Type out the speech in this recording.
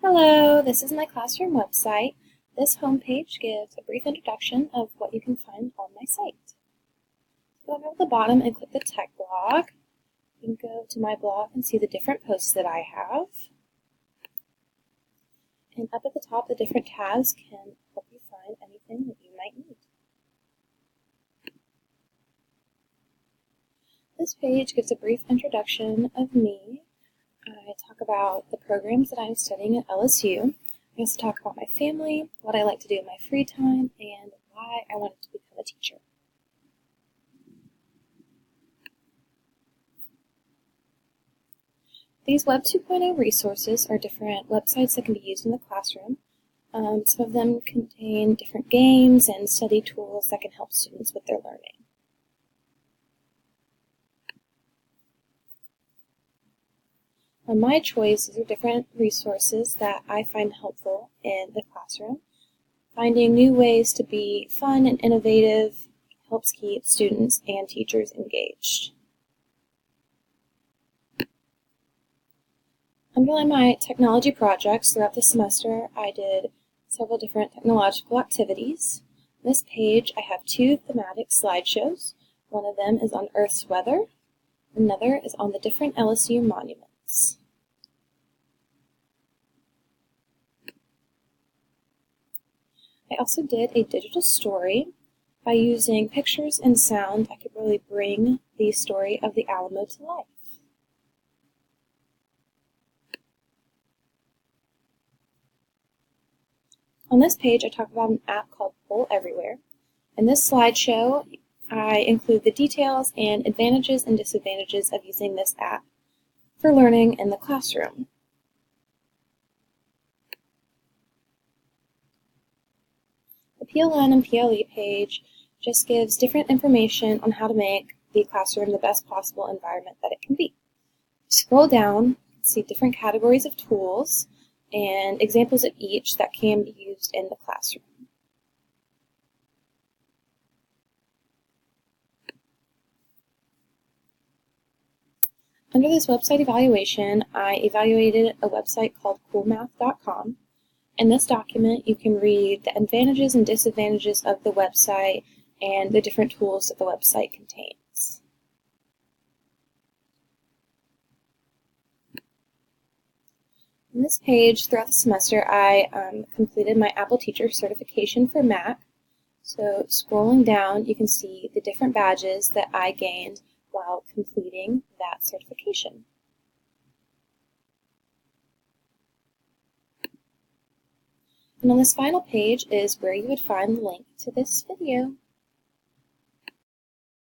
Hello, this is my classroom website. This homepage gives a brief introduction of what you can find on my site. Go over to the bottom and click the tech blog. You can go to my blog and see the different posts that I have. And up at the top, the different tabs can help you find anything that you might need. This page gives a brief introduction of me. I talk about the programs that I'm studying at LSU. I also talk about my family, what I like to do in my free time, and why I wanted to become a teacher. These Web 2.0 resources are different websites that can be used in the classroom. Some of them contain different games and study tools that can help students with their learning. On my choice, these are different resources that I find helpful in the classroom. Finding new ways to be fun and innovative helps keep students and teachers engaged. Under my technology projects throughout the semester, I did several different technological activities. On this page, I have two thematic slideshows. One of them is on Earth's weather. Another is on the different LSU monuments. I also did a digital story. By using pictures and sound, I could really bring the story of the Alamo to life. On this page, I talk about an app called Poll Everywhere. In this slideshow, I include the details and advantages and disadvantages of using this app for learning in the classroom. The PLN and PLE page just gives different information on how to make the classroom the best possible environment that it can be. Scroll down, you can see different categories of tools and examples of each that can be used in the classroom. Under this website evaluation, I evaluated a website called coolmath.com. In this document, you can read the advantages and disadvantages of the website and the different tools that the website contains. On this page, throughout the semester, I completed my Apple Teacher certification for Mac. So scrolling down, you can see the different badges that I gained while completing that certification. And on this final page is where you would find the link to this video.